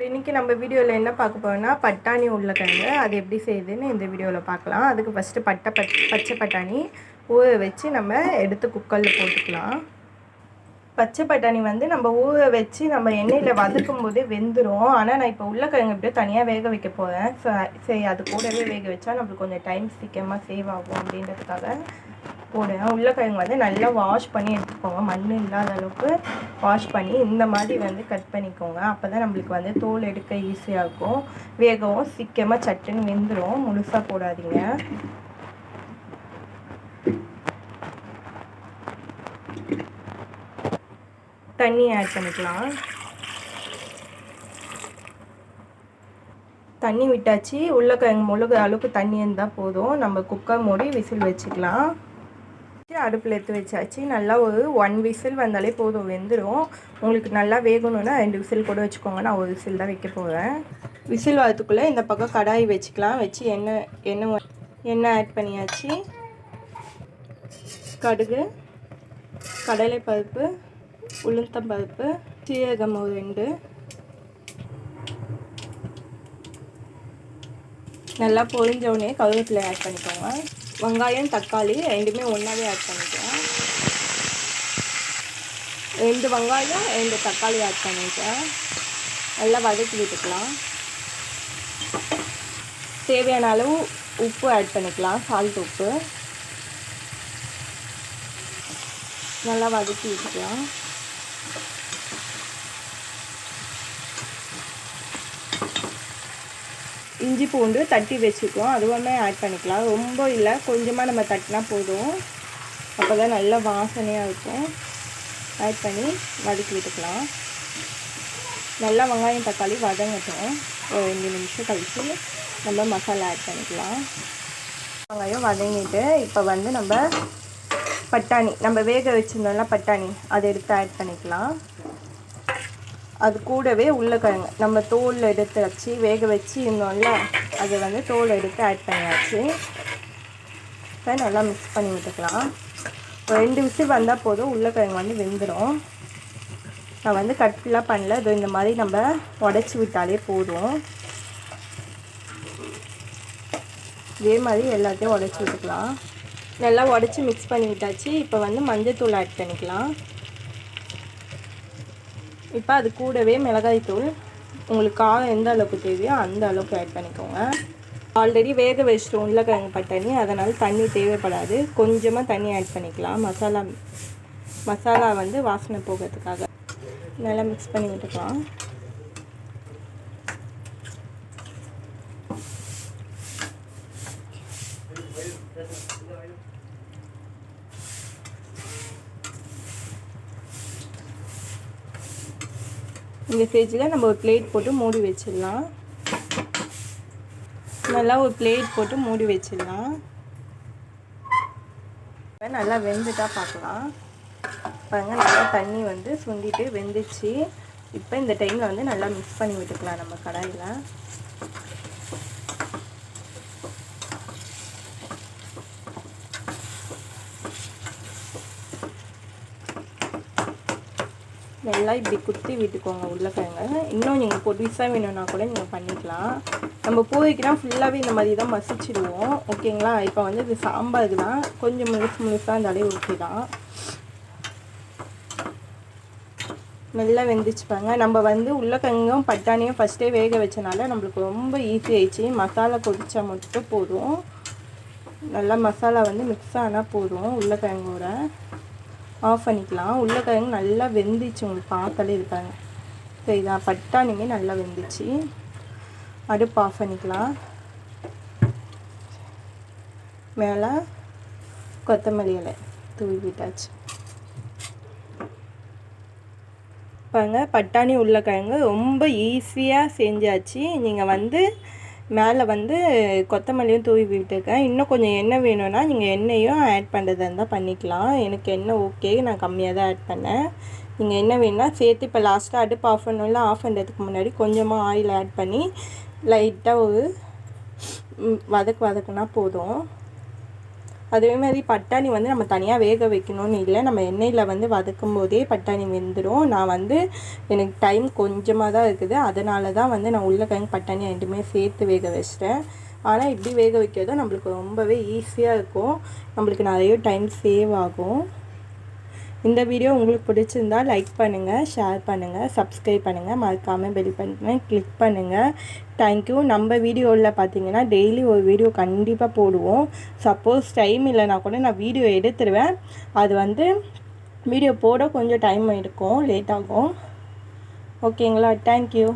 இன்றைக்கி நம்ம வீடியோவில் என்ன பார்க்க போகிறோம்னா பட்டாணி உருளைக்கிழங்கு அது எப்படி செய்யுதுன்னு இந்த வீடியோவில் பார்க்கலாம். அதுக்கு ஃபஸ்ட்டு பச்சை பட்டாணி ஊற வச்சு நம்ம எடுத்து குக்கரில் போட்டுக்கலாம். பச்சை பட்டாணி வந்து நம்ம ஊற வச்சு நம்ம எண்ணெயில் வதக்கும் போதே வெந்துடும். ஆனால் நான் இப்போ உருளைக்கிழங்கு எப்படியோ தனியாக வேக வைக்க போகிறேன். சரி அது கூடவே வேக வச்சா நம்மளுக்கு கொஞ்சம் டைம் சீக்கிரமாக சேவ் ஆகும் அப்படின்றதுக்காக போடுவேன். உருளைக்கிழங்கு வந்து நல்லா வாஷ் பண்ணி எடுத்துக்கோங்க. மண் இல்லாத அளவுக்கு வாஷ் பண்ணி இந்த மாதிரி வந்து கட் பண்ணிக்கோங்க. அப்போ தான் நம்மளுக்கு வந்து தோல் எடுக்க ஈஸியாக இருக்கும். வேகவும் சீக்கிரமாக சட்டுன்னு வெந்துடும். முழுசாக போடாதீங்க. தண்ணி ஆட் பண்ணிக்கலாம். தண்ணி விட்டாச்சு. உருளைக்கிழங்கு முழுகிற அளவுக்கு தண்ணி இருந்தால் போதும். நம்ம குக்கர் மூடி விசில் வச்சுக்கலாம். அடுப்பில் எடுத்து வச்சாச்சு. நல்லா ஒரு 1 விசில் வந்தாலே போதும், வெந்துடும். உங்களுக்கு நல்லா வேகணும்னா 2 விசில் கூட வச்சுக்கோங்க. நான் 1 விசில் தான் வைக்க போகிறேன். விசில் வரதுக்குள்ளே இந்த பக்கம் கடாய் வச்சுக்கலாம். வச்சு எண்ணெய் ஆட் பண்ணியாச்சு. கடுகு, கடலைப்பருப்பு, உளுத்தம்பருப்பு, சீரகம் 2 நல்லா பொரிஞ்ச உடனே கருவேப்பிலை ஆட் பண்ணிக்கோங்க. வெங்காயம், தக்காளி ரெண்டுமே ஒன்றாவே ஆட் பண்ணிக்கலாம். 2 வெங்காயம் 2 தக்காளி ஆட் பண்ணிட்டேன். நல்லா வதக்கி விட்டுக்கலாம். தேவையான அளவு உப்பு ஆட் பண்ணிக்கலாம். சால்ட் உப்பு நல்லா வதக்கி விட்டுக்கலாம். இஞ்சி பூண்டு தட்டி வச்சுக்கோம், அதுவுமே ஆட் பண்ணிக்கலாம். ரொம்ப இல்லை, கொஞ்சமாக நம்ம தட்டினா போதும். அப்போ தான் நல்லா வாசனையாக இருக்கும். ஆட் பண்ணி வதக்கி விட்டுக்கலாம். நல்லா வெங்காயம் தக்காளி வதங்கட்டும். ஒரு 2 நிமிஷம் கழித்து நம்ம மசாலா ஆட் பண்ணிக்கலாம். வெங்காயம் வதங்கிட்டு இப்போ வந்து நம்ம பட்டாணி நம்ம வேக வச்சுருந்தோம்ல பட்டாணி அதை எடுத்து ஆட் பண்ணிக்கலாம். அது கூடவே உருளைக்கிழங்கு நம்ம தோல் எடுத்து வச்சு வேக வச்சு இருந்தோம்ல அதை வந்து தோல் எடுத்து ஆட் பண்ணியாச்சு. இப்போ நல்லா மிக்ஸ் பண்ணி விட்டுக்கலாம். ஒரு 2 விசில் வந்தால் போதும், உருளைக்கிழங்கு வந்து வெந்துடும். நான் வந்து கட்லாம் பண்ணல, அது இந்த மாதிரி நம்ம உடச்சி விட்டாலே போதும். இதே மாதிரி எல்லாத்தையும் உடச்சி விட்டுக்கலாம். நல்லா உடச்சி மிக்ஸ் பண்ணி விட்டாச்சு. இப்போ வந்து மஞ்சள்தூள் ஆட் பண்ணிக்கலாம். இப்போ அது கூடவே மிளகாய்த்தூள், உங்களுக்கு காரம் எந்த அளவுக்கு தேவையோ அந்த அளவுக்கு ஆட் பண்ணிக்கோங்க. ஆல்ரெடி வேக வச்சிட்டோம் உருளைக்கிழங்கு பட்டாணி, அதனால் தண்ணி தேவைப்படாது. கொஞ்சமாக தண்ணி ஆட் பண்ணிக்கலாம். மசாலா வந்து வாசனை போகிறதுக்காக நல்லா மிக்ஸ் பண்ணி விட்டுக்கலாம். இந்த ஸ்டேஜில் நம்ம ஒரு பிளேட் போட்டு மூடி வச்சிடலாம். நல்லா ஒரு பிளேட் போட்டு மூடி வச்சிடலாம். நல்லா வெந்துட்டா பார்க்கலாம். பாருங்கள், நல்லா தண்ணி வந்து சுண்டிட்டு வெந்துச்சு. இப்போ இந்த டைமில் வந்து நல்லா மிக்ஸ் பண்ணி விட்டுக்கலாம் நம்ம கடாயில். நல்லா இப்படி குத்தி விட்டுக்கோங்க உருளைக்கிழங்கு. இன்னும் நீங்கள் பொடிசாக வேணும்னா கூட நீங்கள் பண்ணிக்கலாம். நம்ம பூரிக்குனா ஃபுல்லாகவே இந்த மாதிரி தான் மசிச்சிடுவோம். ஓகேங்களா? இப்போ வந்து இது சாம்பாருக்கு தான், கொஞ்சம் முழுசாக இருந்தாலே ஓகே தான். நல்லா வெந்துச்சுப்பாங்க. நம்ம வந்து உருளைக்கிழங்கும் பட்டாணியும் ஃபஸ்ட்டே வேக வச்சனால நம்மளுக்கு ரொம்ப ஈஸி ஆயிடுச்சு. மசாலா கொதிச்சா மட்டும் போதும். நல்லா மசாலா வந்து மிக்ஸ் ஆனால் போதும். உருளைக்கிழங்கோட ஆஃப் பண்ணிக்கலாம். உருளைக்கிழங்கு நல்லா வெந்துச்சு, உங்களுக்கு பார்த்தாலே இருக்காங்க. ஸோ இதான் பட்டாணியுமே நல்லா வெந்துச்சு. அடுப்பு ஆஃப் பண்ணிக்கலாம். மேலே கொத்தமல்லி இலை தூவி விட்டாச்சு. பாருங்க, பட்டாணி உருளைக்கிழங்கு ரொம்ப ஈஸியாக செஞ்சாச்சு. நீங்கள் வந்து மேலே வந்து கொத்தமல்லியும் தூவி விட்டுருக்கேன். இன்னும் கொஞ்சம் எண்ணெய் வேணும்னா நீங்கள் எண்ணெயும் ஆட் பண்ணுறதா இருந்தால் பண்ணிக்கலாம். எனக்கு எண்ணெய் ஓகே, நான் கம்மியாக தான் ஆட் பண்ணேன். நீங்கள் என்ன வேணுன்னா சேர்த்து இப்போ லாஸ்ட்டாக அடுப்பு ஆஃப் பண்ணல, ஆஃப் பண்ணுறதுக்கு முன்னாடி கொஞ்சமாக ஆயில் ஆட் பண்ணி லைட்டாக ஒரு வதக்குனா போதும். அதே மாதிரி பட்டாணி வந்து நம்ம தனியாக வேக வைக்கணும்னு இல்லை, நம்ம எண்ணெயில் வந்து வதக்கும் போதே பட்டாணி வெந்துடும். நான் வந்து எனக்கு டைம் கொஞ்சமாக தான் இருக்குது, அதனால தான் வந்து நான் உருளைக்கிழங்கு பட்டாணி ரெண்டுமே சேர்த்து வேக வச்சிட்டேன். ஆனால் இப்படி வேக வைக்கிறதும் நம்மளுக்கு ரொம்பவே ஈஸியாக இருக்கும், நம்மளுக்கு நிறைய டைம் சேவ் ஆகும். இந்த வீடியோ உங்களுக்கு பிடிச்சிருந்தா லைக் பண்ணுங்கள், ஷேர் பண்ணுங்கள், சப்ஸ்கிரைப் பண்ணுங்கள், மறக்காமல் பெல் பட்டனை கிளிக் பண்ணுங்கள். தேங்க்யூ. நம்ம வீடியோவில் பார்த்தீங்கன்னா டெய்லி ஒரு வீடியோ கண்டிப்பாக போடுவோம். சப்போஸ் டைம் இல்லைனா கூட நான் வீடியோ எடுத்துருவேன், அது வந்து வீடியோ போட கொஞ்சம் டைம் எடுக்கும், லேட் ஆகும். ஓகேங்களா? தேங்க்யூ.